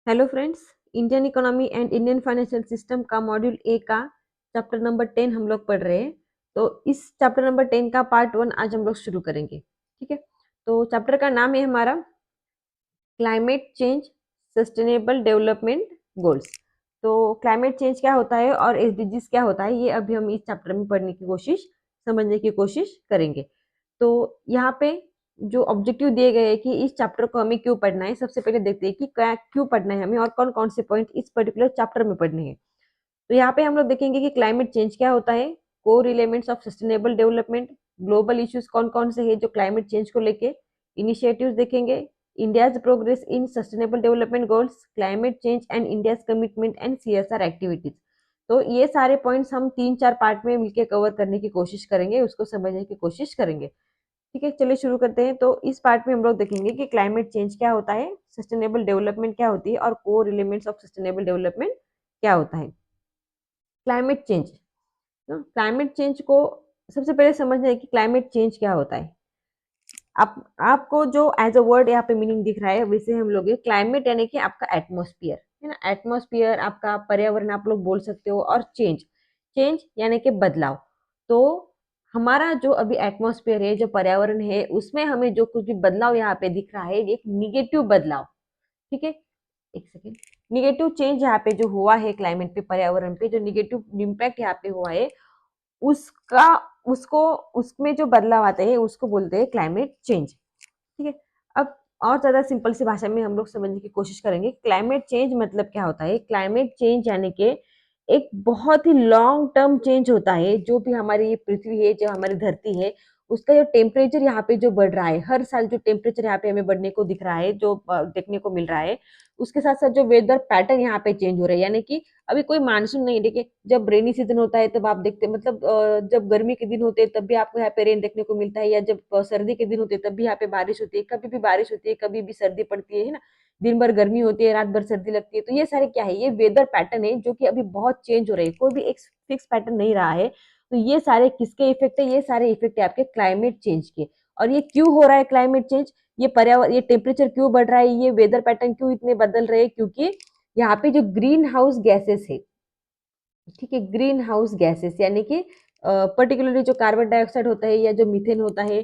Hello friends. Indian economy and Indian financial system का module A का chapter number 10 हम लोग पढ़ रहे हैं। तो इस चैप्टर नंबर 10 का पार्ट 1 आज हम लोग शुरू करेंगे। ठीक है, तो चैप्टर का नाम है हमारा climate change sustainable development goals. तो क्लाइमेट चेंज क्या होता है और एसडीजीज क्या होता है, ये अभी हम इस चैप्टर में पढ़ने की कोशिश समझने की कोशिश करेंगे। तो यहाँ पे जो ऑब्जेक्टिव दिए गए हैं कि इस चैप्टर को हमें क्यों पढ़ना है, सबसे पहले देखते हैं कि क्या क्यों पढ़ना है हमें और कौन कौन से पॉइंट इस पर्टिकुलर चैप्टर में पढ़ने हैं। तो यहाँ पे हम लोग देखेंगे कि क्लाइमेट चेंज क्या होता है, core elements of sustainable development, global issues कौन कौन से हैं जो क्लाइमेट चेंज को लेके, इनिशिएटिव्स देखेंगे, India's progress in sustainable development goals, climate change and India's commitment and CSR activities. तो ये सारे पॉइंट्स हम 3-4 पार्ट में मिलकर कवर करने की कोशिश करेंगे, उसको समझने की कोशिश करेंगे। ठीक है, चलिए शुरू करते हैं। तो इस पार्ट में हम लोग देखेंगे कि क्लाइमेट चेंज क्या होता है, सस्टेनेबल डेवलपमेंट क्या होती है और core elements of sustainable development क्या होता है। क्लाइमेट चेंज, क्लाइमेट चेंज को सबसे पहले समझना है कि क्लाइमेट चेंज क्या होता है। आप आपको जो एज अ वर्ड यहाँ पे मीनिंग दिख रहा है, वैसे हम लोग क्लाइमेट यानी कि आपका एटमोस्फियर है ना, एटमोस्फियर आपका पर्यावरण आप लोग बोल सकते हो, और चेंज, चेंज यानी कि बदलाव। तो हमारा जो अभी एटमोस्फियर है, जो पर्यावरण है, उसमें हमें जो कुछ भी बदलाव यहाँ पे दिख रहा है, ये एक निगेटिव बदलाव। ठीक है, एक सेकेंड। निगेटिव चेंज यहाँ पे जो हुआ है क्लाइमेट पे, पर्यावरण पे जो निगेटिव इम्पैक्ट यहाँ पे हुआ है, उसका उसको उसमें जो बदलाव आते हैं उसको बोलते हैं क्लाइमेट चेंज। ठीक है, अब और ज्यादा सिंपल सी भाषा में हम लोग समझने की कोशिश करेंगे क्लाइमेट चेंज मतलब क्या होता है। क्लाइमेट चेंज यानी कि एक बहुत ही लॉन्ग टर्म चेंज होता है, जो भी हमारी ये पृथ्वी है, जो हमारी धरती है, उसका जो टेम्परेचर यहाँ पे जो बढ़ रहा है, हर साल जो टेम्परेचर यहाँ पे हमें बढ़ने को दिख रहा है, जो देखने को मिल रहा है, उसके साथ साथ जो वेदर पैटर्न यहाँ पे चेंज हो रहा है। यानी कि अभी कोई मानसून नहीं, देखिए जब रेनी सीजन होता है तब आप देखते हैं, मतलब जब गर्मी के दिन होते हैं तब भी आपको यहाँ पे रेन देखने को मिलता है, या जब सर्दी के दिन होते हैं तब भी यहाँ पे बारिश होती है, कभी भी बारिश होती है, कभी भी सर्दी पड़ती है ना। दिन भर गर्मी होती है, रात भर सर्दी लगती है। तो ये सारे क्या है, ये वेदर पैटर्न है जो कि अभी बहुत चेंज हो रहे हैं, कोई भी एक फिक्स पैटर्न नहीं रहा है। तो ये सारे किसके इफेक्ट है, ये सारे इफेक्ट है आपके क्लाइमेट चेंज के। और ये क्यों हो रहा है क्लाइमेट चेंज, ये पर्यावरण, ये टेम्परेचर क्यों बढ़ रहा है, ये वेदर पैटर्न क्यों इतने बदल रहे हैं, क्योंकि यहाँ पे जो ग्रीन हाउस गैसेस है, ठीक है, ग्रीन हाउस गैसेस यानी कि पर्टिकुलरली जो कार्बन डाइऑक्साइड होता है या जो मीथेन होता है,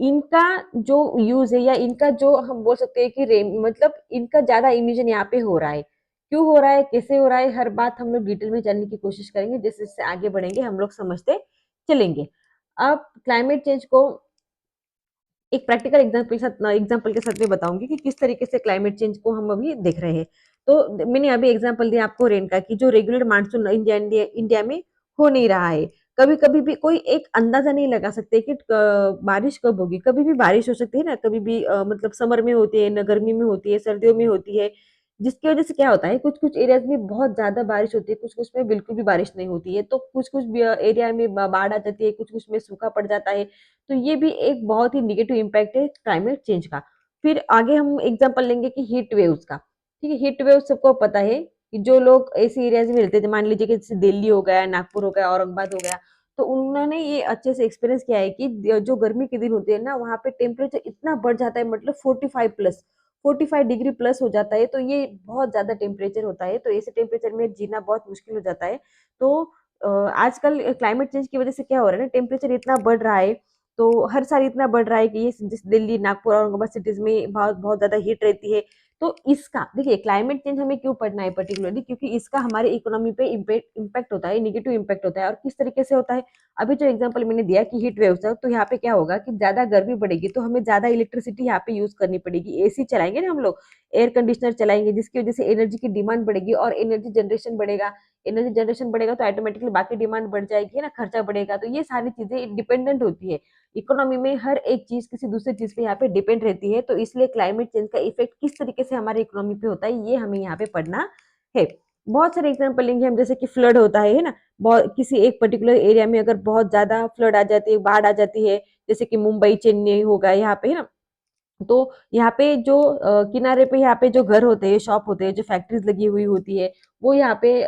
इनका जो यूज है, या इनका जो हम बोल सकते हैं कि मतलब इनका ज्यादा इमिशन यहाँ पे हो रहा है। क्यों हो रहा है, कैसे हो रहा है, हर बात हम लोग डिटेल में जानने की कोशिश करेंगे। जैसे जैसे आगे बढ़ेंगे हम लोग समझते चलेंगे। अब क्लाइमेट चेंज को एक प्रैक्टिकल एग्जाम्पल के साथ में बताऊंगी कि किस तरीके से क्लाइमेट चेंज को हम अभी देख रहे हैं। तो मैंने अभी एग्जाम्पल दिया आपको रेन का, कि जो regular monsoon India India India में हो नहीं रहा है। कभी कभी भी कोई एक अंदाजा नहीं लगा सकते कि बारिश कब होगी, कभी भी बारिश हो सकती है ना, कभी भी मतलब समर में होती है ना, गर्मी में होती है, सर्दियों में होती है। जिसकी वजह से क्या होता है, कुछ कुछ एरियाज में बहुत ज्यादा बारिश होती है, कुछ कुछ में बिल्कुल भी बारिश नहीं होती है। तो कुछ कुछ एरिया में बाढ़ आ जाती है, कुछ कुछ में सूखा पड़ जाता है। तो ये भी एक बहुत ही निगेटिव इम्पैक्ट है क्लाइमेट चेंज का। फिर आगे हम एग्जांपल लेंगे कि हीट वेव्स का। ठीक है, हीट वेव सबको पता है कि जो लोग ऐसे एरियाज में रहते थे, मान लीजिए कि जैसे दिल्ली हो गया, नागपुर हो गया, औरंगाबाद हो गया, तो उन्होंने ये अच्छे से एक्सपीरियंस किया है कि जो गर्मी के दिन होते हैं ना, वहाँ पे टेम्परेचर इतना बढ़ जाता है, मतलब 45 डिग्री प्लस हो जाता है। तो ये बहुत ज्यादा टेम्परेचर होता है, तो ऐसे टेम्परेचर में जीना बहुत मुश्किल हो जाता है। तो आजकल क्लाइमेट चेंज की वजह से क्या हो रहा है ना, टेम्परेचर इतना बढ़ रहा है, तो हर साल इतना बढ़ रहा है कि ये जिस दिल्ली, नागपुर, औरंगाबाद सिटीज में बहुत बहुत ज्यादा हीट रहती है। तो इसका देखिए, क्लाइमेट चेंज हमें क्यों पढ़ना है पर्टिकुलरली, क्योंकि इसका हमारे इकोनॉमी पे इम्पैक्ट होता है, निगेटिव इम्पैक्ट होता है। और किस तरीके से होता है, अभी जो एग्जांपल मैंने दिया कि हीट वेव्स है, तो यहाँ पे क्या होगा कि ज्यादा गर्मी बढ़ेगी तो हमें ज्यादा इलेक्ट्रिसिटी यहाँ पे यूज करनी पड़ेगी। एसी चलाएंगे ना हम लोग, एयर कंडीशनर चलाएंगे, जिसकी वजह से एनर्जी की डिमांड बढ़ेगी और एनर्जी जनरेशन बढ़ेगा। एनर्जी जनरेशन बढ़ेगा तो ऑटोमेटिकली बाकी डिमांड बढ़ जाएगी, है ना, खर्चा बढ़ेगा। तो ये सारी चीजें डिपेंडेंट होती है इकोनॉमी में, हर एक चीज किसी दूसरी चीज पे यहाँ पे डिपेंड रहती है। तो इसलिए क्लाइमेट चेंज का इफेक्ट किस तरीके से हमारे इकोनॉमी पे होता है, ये हमें यहाँ पे पढ़ना है। बहुत सारे एग्जाम्पल लेंगे हम, जैसे कि फ्लड होता है ना, बहुत किसी एक पर्टिकुलर एरिया में अगर बहुत ज्यादा फ्लड आ जाती है, बाढ़ आ जाती है, जैसे कि मुंबई, चेन्नई हो गया यहाँ पे, है ना। तो यहाँ पे जो किनारे पे यहाँ पे जो घर होते हैं, शॉप होते हैं, जो फैक्ट्रीज लगी हुई होती है, वो यहाँ पे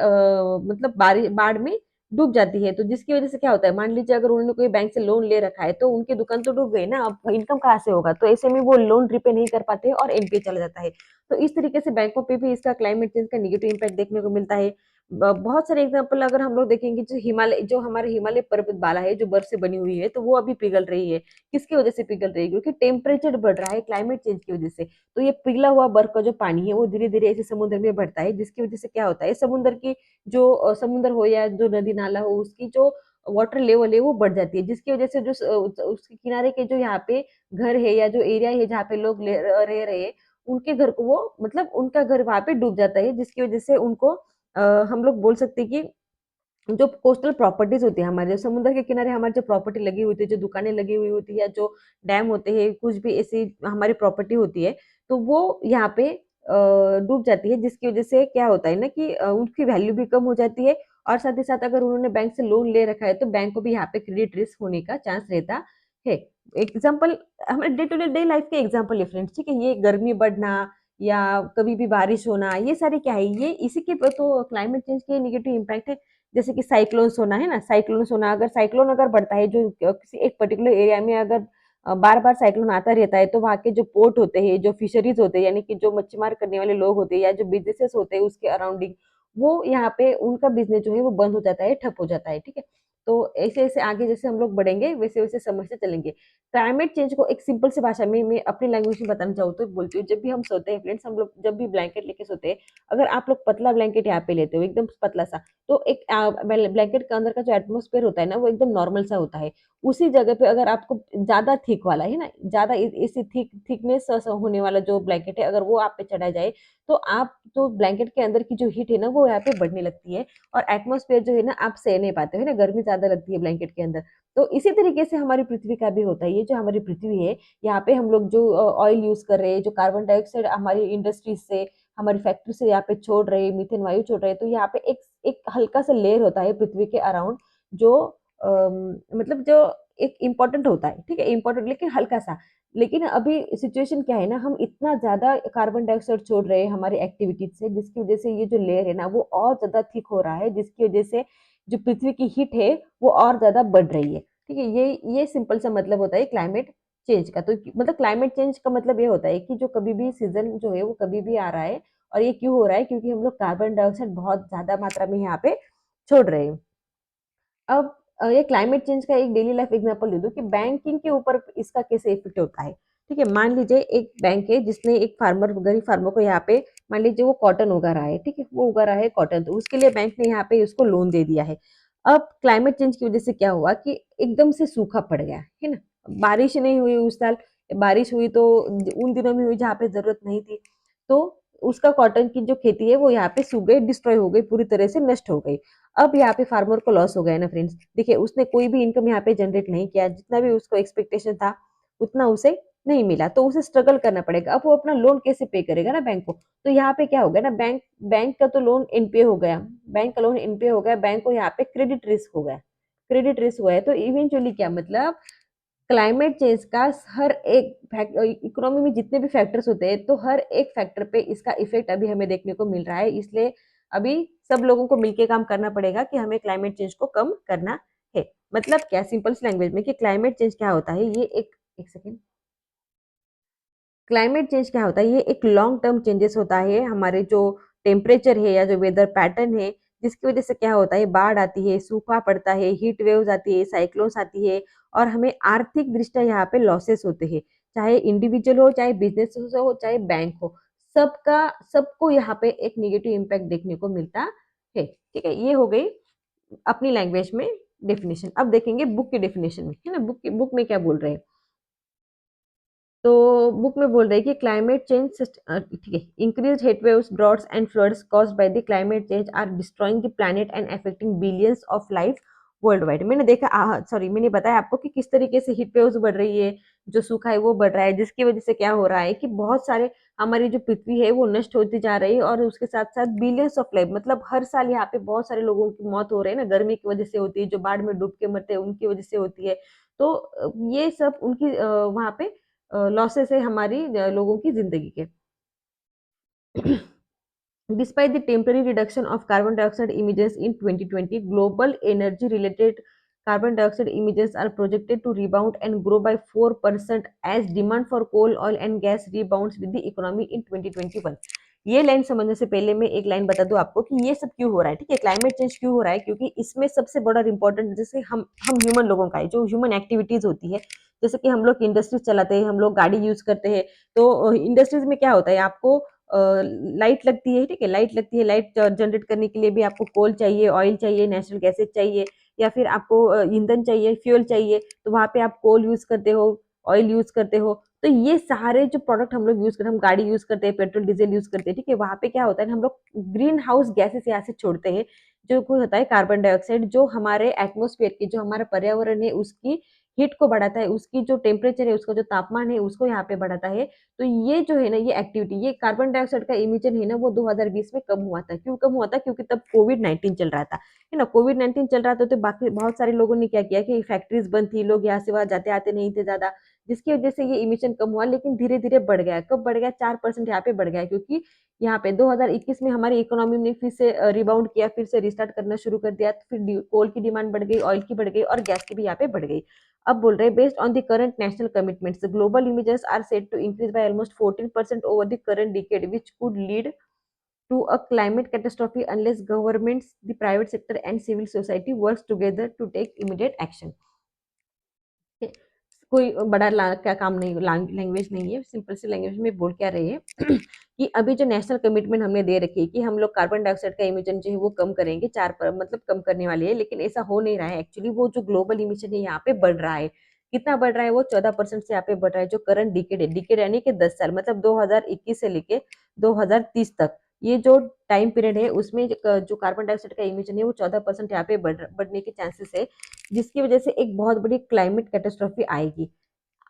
मतलब बाढ़ में डूब जाती है, तो जिसकी वजह से क्या होता है, मान लीजिए अगर उन्होंने कोई बैंक से लोन ले रखा है, तो उनकी दुकान तो डूब गई ना, अब इनकम कहाँ से होगा? तो ऐसे में वो लोन रिपे नहीं कर पाते और एनपीए चला जाता है। तो इस तरीके से बैंकों पे भी इसका क्लाइमेट चेंज का नेगेटिव इम्पैक्ट देखने को मिलता है। बहुत सारे एग्जाम्पल अगर हम लोग देखेंगे, जो हमारे हिमालय पर्वतमाला है, जो बर्फ से बनी हुई है, तो वो अभी पिघल रही है। किसकी वजह से पिघल रही है? क्योंकि टेम्परेचर बढ़ रहा है क्लाइमेट चेंज की वजह से। तो ये पिघला हुआ बर्फ का जो पानी है, वो धीरे धीरे ऐसे समुद्र में बढ़ता है, जिसकी वजह से क्या होता है, समुद्र की जो समुद्र हो या जो नदी नाला हो, उसकी जो वाटर लेवल है वो बढ़ जाती है, जिसकी वजह से उसके किनारे के जो यहाँ पे घर है या जो एरिया है जहाँ पे लोग रह रहे हैं, उनके घर को वो मतलब उनका घर वहां पे डूब जाता है, जिसकी वजह से उनको हम लोग बोल सकते हैं कि जो कोस्टल प्रॉपर्टीज होती है हमारे, समुद्र के किनारे हमारी जो प्रॉपर्टी लगी हुई होती है, जो दुकानें लगी हुई होती है, या जो डैम होते हैं, कुछ भी ऐसी हमारी प्रॉपर्टी होती है, तो वो यहाँ पे डूब जाती है, जिसकी वजह से क्या होता है ना कि उनकी वैल्यू भी कम हो जाती है। और साथ ही साथ अगर उन्होंने बैंक से लोन ले रखा है, तो बैंक को भी यहाँ पे क्रेडिट रिस्क होने का चांस रहता है। एग्जाम्पल, हमारे डे टू डे लाइफ के एग्जाम्पल है फ्रेंड्स, ठीक है, ये गर्मी बढ़ना या कभी भी बारिश होना, ये सारे क्या है, ये इसी के तो क्लाइमेट चेंज के नेगेटिव इम्पैक्ट है। जैसे कि साइक्लोन्स होना है ना, साइक्लोन्स होना, अगर साइक्लोन अगर बढ़ता है, जो किसी एक पर्टिकुलर एरिया में अगर बार बार साइक्लोन आता रहता है, तो वहाँ के जो पोर्ट होते हैं, जो फिशरीज होते हैं, यानी कि जो मच्छीमार करने वाले लोग होते हैं, या जो बिजनेसेस होते हैं उसके अराउंडिंग, वो यहाँ पे उनका बिजनेस जो है वो बंद हो जाता है, ठप हो जाता है, ठीक है। तो ऐसे ऐसे आगे जैसे हम लोग बढ़ेंगे, वैसे वैसे समझते चलेंगे। क्लाइमेट चेंज को एक सिंपल सी भाषा में मैं अपनी लैंग्वेज में बताना चाहूँ तो बोलती हूँ, जब भी हम सोते हैं फ्रेंड्स, हम लोग जब भी ब्लैंकेट लेके सोते हैं, अगर आप लोग पतला ब्लैंकेट यहाँ पे लेते हो, एकदम पतला सा, तो एक ब्लैंकेट का अंदर का जो एटमोस्फेयर होता है ना, वो एकदम नॉर्मल सा होता है। उसी जगह पे अगर आपको ज्यादा थिक वाला है ना, ज्यादा इसी थिकनेस होने वाला जो ब्लैंकेट है, अगर वो आप पे चढ़ा जाए, तो आप तो ब्लैंकेट के अंदर की जो हीट है ना, वो यहाँ पे बढ़ने लगती है, और एटमोस्फेयर जो है ना, आप सह नहीं पाते हो ना, गर्मी ज्यादा लगती है ब्लैंकेट के अंदर। तो इसी तरीके से हमारी पृथ्वी का भी होता है। ये जो हमारी पृथ्वी है, यहाँ पे हम लोग जो ऑयल यूज कर रहे हैं, जो कार्बन डाइऑक्साइड हमारी इंडस्ट्रीज से, हमारी फैक्ट्री से यहाँ पे छोड़ रहे हैं, मीथेन वायु छोड़ रहे हैं, तो यहाँ पे एक एक हल्का सा लेयर होता है पृथ्वी के अराउंड, जो मतलब जो एक इम्पोर्टेंट होता है, ठीक है, इम्पोर्टेंट लेकिन हल्का सा। लेकिन अभी सिचुएशन क्या है ना, हम इतना ज्यादा कार्बन डाइऑक्साइड छोड़ रहे हैं हमारी एक्टिविटीज से, जिसकी वजह से ये जो लेयर है ना, वो और ज्यादा थिक हो रहा है, जिसकी वजह से जो पृथ्वी की हीट है वो और ज्यादा बढ़ रही है, ठीक है। ये सिंपल सा मतलब होता है क्लाइमेट चेंज का। तो मतलब क्लाइमेट चेंज का मतलब ये होता है कि जो कभी भी सीजन जो है वो कभी भी आ रहा है, और ये क्यों हो रहा है, क्योंकि हम लोग कार्बन डाइऑक्साइड बहुत ज्यादा मात्रा में यहाँ पे छोड़ रहे हैं। अब ये क्लाइमेट चेंज का एक डेली लाइफ एग्जांपल दे दूं कि बैंकिंग के ऊपर इसका कैसे इफेक्ट होता है, ठीक है। मान लीजिए एक बैंक है, जिसने एक फार्मर, गरीब फार्मर को यहाँ पे, मान लीजिए वो कॉटन उगा रहा है, ठीक है, वो उगा रहा है कॉटन, तो उसके लिए बैंक ने यहाँ पे उसको लोन दे दिया है। अब क्लाइमेट चेंज की वजह से क्या हुआ कि एकदम से सूखा पड़ गया है ना, बारिश नहीं हुई उस साल, बारिश हुई तो उन दिनों में हुई जहाँ पे जरूरत नहीं थी, तो उसका कॉटन की जो खेती है वो यहाँ पे सूख गई, डिस्ट्रॉय हो गई, पूरी तरह से नष्ट हो गई। अब यहाँ पे फार्मर को लॉस हो गया ना फ्रेंड्स, देखिए उसने कोई भी इनकम यहाँ पे जनरेट नहीं किया, जितना भी उसको एक्सपेक्टेशन था उतना उसे नहीं मिला, तो उसे स्ट्रगल करना पड़ेगा। अब वो अपना लोन कैसे पे करेगा ना बैंक को, तो यहाँ पे क्या हो गया ना, बैंक बैंक का तो लोन एनपीए हो गया, बैंक का लोन एनपीए हो गया, बैंक को यहाँ पे क्रेडिट रिस्क हो गया, क्रेडिट रिस्क हुआ है। तो इवेंचुअली क्या मतलब, क्लाइमेट चेंज का हर एक इकोनॉमी में जितने भी फैक्टर्स होते हैं, तो हर एक फैक्टर पे इसका इफेक्ट अभी हमें देखने को मिल रहा है। इसलिए अभी सब लोगों को मिलके काम करना पड़ेगा कि हमें क्लाइमेट चेंज को कम करना है। मतलब क्या, सिंपल सी लैंग्वेज में कि क्लाइमेट चेंज क्या होता है, ये एक सेकेंड, क्लाइमेट चेंज क्या होता है, ये एक लॉन्ग टर्म चेंजेस होता है हमारे जो टेम्परेचर है या जो वेदर पैटर्न है, जिसकी वजह से क्या होता है, बाढ़ आती है, सूखा पड़ता है, हीट वेव्स आती है, साइक्लोन्स आती है, और हमें आर्थिक दृष्टि यहाँ पे लॉसेस होते हैं, चाहे इंडिविजुअल हो, चाहे बिजनेस हो, चाहे बैंक हो, सबका सबको यहाँ पे एक निगेटिव इम्पैक्ट देखने को मिलता है, ठीक है। ये हो गई अपनी लैंग्वेज में डेफिनेशन। अब देखेंगे बुक की डेफिनेशन में, है ना, बुक में क्या बोल रहे हैं। तो बुक में बोल रहे हैं कि क्लाइमेट चेंज, ठीक है, increase heat waves, droughts and floods caused by the climate change are destroying the planet and affecting billions of life world wide. मैंने देखा, सॉरी, मैंने बताया आपको कि किस तरीके से हीट वेव्स बढ़ रही है, जो सूखा है वो बढ़ रहा है, जिसकी वजह से क्या हो रहा है कि बहुत सारे हमारी जो पृथ्वी है वो नष्ट होती जा रही है, और उसके साथ साथ बिलियंस ऑफ लाइफ, मतलब हर साल यहाँ पे बहुत सारे लोगों की मौत हो रही है ना, गर्मी की वजह से होती है, जो बाढ़ में डूब के मरते हैं उनकी वजह से होती है। तो ये सब उनकी वहाँ पे लॉसेस है हमारी लोगों की जिंदगी के। Despite the temporary reduction of carbon dioxide emissions in 2020, global energy related carbon dioxide emissions are projected to rebound and grow by 4% as demand for coal, oil and gas rebounds with the economy in 2021. ये line समझने से पहले मैं एक line बता दूं आपको कि ये सब क्यों हो रहा है। ठीक है, क्लाइमेट चेंज क्यों हो रहा है, क्योंकि इसमें सबसे बड़ा इंपॉर्टेंट जैसे हम ह्यूमन लोगों का है, जो ह्यूमन एक्टिविटीज होती है, जैसे कि हम लोग इंडस्ट्रीज चलाते हैं, हम लोग गाड़ी यूज करते हैं। तो इंडस्ट्रीज में क्या होता है, आपको लाइट लगती है। ठीक है, लाइट लगती है, लाइट जनरेट करने के लिए भी आपको कोल चाहिए, ऑयल चाहिए, नेचुरल गैसेज चाहिए, या फिर आपको ईंधन चाहिए, फ्यूल चाहिए। तो वहां पे आप कोल यूज करते हो, ऑयल यूज करते हो। तो ये सारे जो प्रोडक्ट हम लोग यूज करते हैं, हम गाड़ी यूज करते हैं, पेट्रोल डीजल यूज करते हैं। ठीक है, वहां पे क्या होता है, हम लोग ग्रीन हाउस गैसेस यहाँ से छोड़ते हैं, जो कुछ होता है कार्बन डाइऑक्साइड, जो हमारे एटमोस्फेयर की, जो हमारा पर्यावरण है उसकी हीट को बढ़ाता है, उसकी जो टेम्परेचर है, उसका जो तापमान है उसको यहाँ पे बढ़ाता है। तो ये जो है ना, ये एक्टिविटी, ये कार्बन डाइऑक्साइड का इमिशन है ना, वो 2020 में कम हुआ था। क्यों कम हुआ था, क्योंकि तब कोविड-19 चल रहा था, है ना। कोविड-19 चल रहा था तो बाकी बहुत सारे लोगों ने क्या किया कि फैक्ट्रीज बंद थी, लोग यहाँ से वहां जाते आते नहीं थे ज्यादा, जिसकी वजह से ये इमिशन कम हुआ। लेकिन धीरे धीरे बढ़ गया। कब बढ़ गया, 4% यहाँ पे बढ़ गया, क्योंकि यहाँ पे 2021 में हमारी इकोनॉमी ने फिर से रिबाउंड किया, फिर से रिस्टार्ट करना शुरू कर दिया। तो फिर कोल की डिमांड बढ़ गई, ऑयल की बढ़ गई और गैस की भी यहाँ पे बढ़ गई। अब बोल रहे हैं based on the current national commitments global images are set to increase by almost 14% over the current decade which could lead to a climate catastrophe unless governments, the private sector and civil society works together to take immediate action. कोई बड़ा क्या काम नहीं, language नहीं है, simple सी language में बोल क्या रहे हैं कि अभी जो नेशनल कमिटमेंट हमने दे रखी है कि हम लोग कार्बन डाइऑक्साइड का इमिशन जो है वो कम करेंगे, मतलब कम करने वाले है, लेकिन ऐसा हो नहीं रहा है। एक्चुअली वो जो ग्लोबल इमिशन है यहाँ पे बढ़ रहा है। कितना बढ़ रहा है, वो 14% से यहाँ पे बढ़ रहा है। जो करंट डिकेड है, डिकेड यानी कि 10 साल, मतलब 2021 से लेके 2030 तक, ये जो टाइम पीरियड है उसमें जो कार्बन डाइऑक्साइड का इमिशन है वो 14% यहाँ पे बढ़ने के चांसेस है, जिसकी वजह से एक बहुत बड़ी क्लाइमेट कैटास्ट्रॉफी आएगी।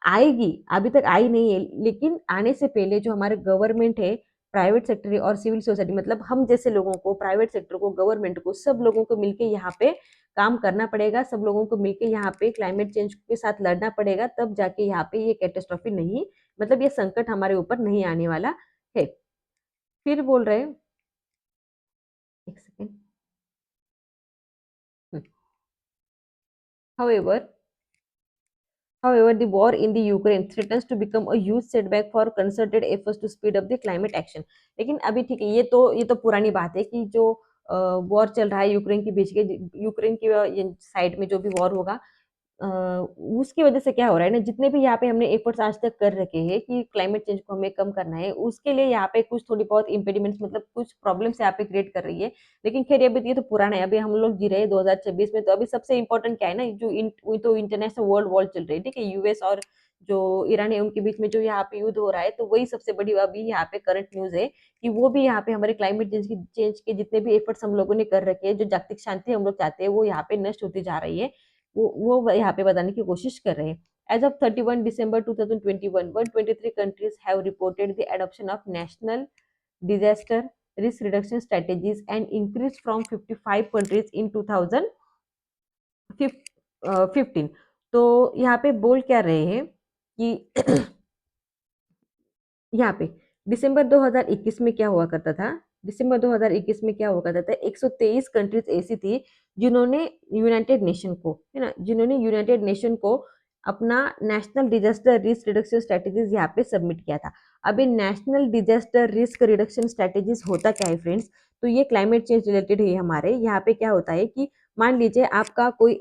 आएगी, अभी तक आई नहीं है, लेकिन आने से पहले जो हमारे गवर्नमेंट है, प्राइवेट सेक्टर है और सिविल सोसाइटी, मतलब हम जैसे लोगों को, प्राइवेट सेक्टर को, गवर्नमेंट को, सब लोगों को मिलके यहाँ पे काम करना पड़ेगा। सब लोगों को मिलके यहाँ पे क्लाइमेट चेंज के साथ लड़ना पड़ेगा, तब जाके यहाँ पे ये कैटास्ट्रॉफी नहीं, मतलब ये संकट हमारे ऊपर नहीं आने वाला है। फिर बोल रहे हैं, एक second, however However, the war in the Ukraine threatens to become a huge setback for concerted efforts to speed up the climate action. लेकिन अभी ठीक है, ये तो पुरानी बात है कि जो वॉर चल रहा है यूक्रेन के बीच के, यूक्रेन की साइड में जो भी वॉर होगा, अ, उसकी वजह से क्या हो रहा है ना, जितने भी यहाँ पे हमने एफर्ट्स आज तक कर रखे हैं कि क्लाइमेट चेंज को हमें कम करना है, उसके लिए यहाँ पे कुछ थोड़ी बहुत इम्पेडिमेंट्स, मतलब कुछ प्रॉब्लम्स यहाँ पे क्रिएट कर रही है। लेकिन खैर ये तो पुराना है, अभी हम लोग जी रहे हैं 2026 में। तो अभी सबसे इम्पोर्टेंट क्या है ना, वो तो इंटरनेशनल वर्ल्ड वॉर चल रही है। ठीक है, यूएस और जो ईरान है उनके बीच में जो यहाँ पे युद्ध हो रहा है, तो वही सबसे बड़ी अभी यहाँ पे करंट न्यूज है कि वो भी यहाँ पे हमारे क्लाइमेट चेंज के जितने भी एफर्ट्स हम लोगों ने कर रखे हैं, जो जागतिक शांति हम लोग चाहते हैं, वो यहाँ पे नष्ट होती जा रही है। वो यहाँ पे बताने की कोशिश कर रहे हैं। As of 31 December 2021, 123 countries have reported the adoption of national disaster risk reduction strategies and increased from 55 countries in 2015। तो यहाँ पे बोल क्या रहे हैं कि यहाँ पे दिसंबर 2021 में क्या हुआ करता था, दिसंबर 2021 में क्या हुआ करता था, 123 कंट्रीज ऐसी थी जिन्होंने यूनाइटेड नेशन को, है ना, जिन्होंने यूनाइटेड नेशन को अपना national disaster risk reduction strategies यहाँ पे सबमिट किया था। अभी national disaster risk reduction strategies होता क्या है फ्रेंड्स, तो ये क्लाइमेट चेंज रिलेटेड है। हमारे यहाँ पे क्या होता है कि मान लीजिए आपका कोई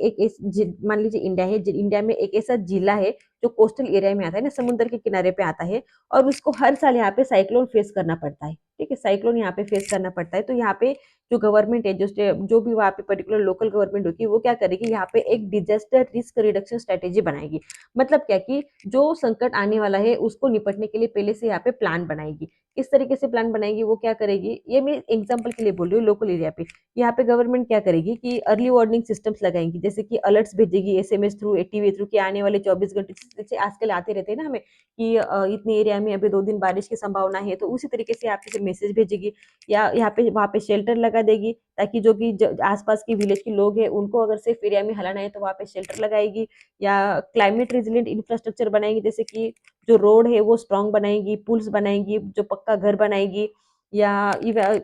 मान लीजिए इंडिया है, इंडिया में एक ऐसा जिला है जो कोस्टल एरिया में आता है ना, समुद्र के किनारे पे आता है, और उसको हर साल यहाँ पे साइक्लोन फेस करना पड़ता है। ठीक है, साइक्लोन यहाँ पे फेस करना पड़ता है। तो यहाँ पे जो गवर्नमेंट है, जो भी वहाँ पे पर्टिकुलर लोकल गवर्नमेंट होगी, वो क्या करेगी, यहाँ पे एक डिजास्टर रिस्क रिडक्शन स्ट्रेटेजी बनाएगी। मतलब क्या कि जो संकट आने वाला है उसको निपटने के लिए पहले से यहाँ पे प्लान बनाएगी। किस तरीके से प्लान बनाएगी, वो क्या करेगी, ये मैं एग्जाम्पल के लिए बोल रही हूँ, लोकल एरिया पे यहाँ पे गवर्नमेंट क्या करेगी कि अर्ली वार्निंग सिस्टम्स लगाएंगी, जैसे कि अलर्ट्स भेजेगी एसएमएस थ्रू, टीवी थ्रू, कि आने वाले 24 घंटे, जैसे आजकल आते रहते हैं ना हमें कि इतने एरिया में अभी 2 दिन बारिश की संभावना है, तो उसी तरीके से यहाँ पे मैसेज भेजेगी, या यहाँ पे वहाँ पे शेल्टर लगा देगी, ताकि जो भी आसपास की विलेज के लोग हैं उनको अगर सेफ एरिया में हलाना है तो वहाँ पे शेल्टर लगाएगी। या क्लाइमेट रेजिलिएंट इंफ्रास्ट्रक्चर बनाएगी, जैसे कि जो रोड है वो स्ट्रांग बनाएगी, पुल्स बनाएगी, जो पक्का घर बनाएगी, या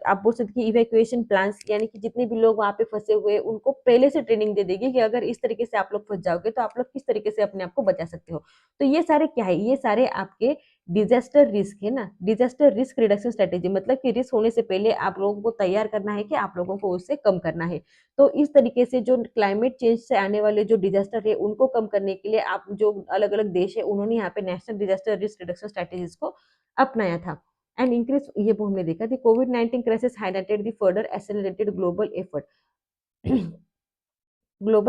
आप बोल सकते हैं इवैक्यूएशन प्लान्स, यानी कि जितने भी लोग वहाँ पे फँसे हुए हैं उनको पहले से ट्रेनिंग दे देगी कि अगर इस तरीके से आप लोग फँस जाओगे तो आप लोग किस तरीके से अपने आप को बचा सकते हो। तो ये सारे क्या है? ये सारे आपके डिज़ास्टर रिस्क है ना, डिज़ास्टर रिस्क रिडक्शन स्ट्रैटेजी, मतलब कि रिस्क होने से पहले आप लोगों को तैयार करना है कि आप लोगों को उससे कम करना है। तो इस तरीके से जो क्लाइमेट चेंज से आने वाले जो डिज़ास्टर है उनको कम करने के लिए आप जो अलग-अलग देश है उन्होंने यहाँ पे national disaster risk reduction strategies को अपनाया था। एंड इंक्रीज ये वो हमने देखा, द कोविड-19 crisis highlighted the further accelerated global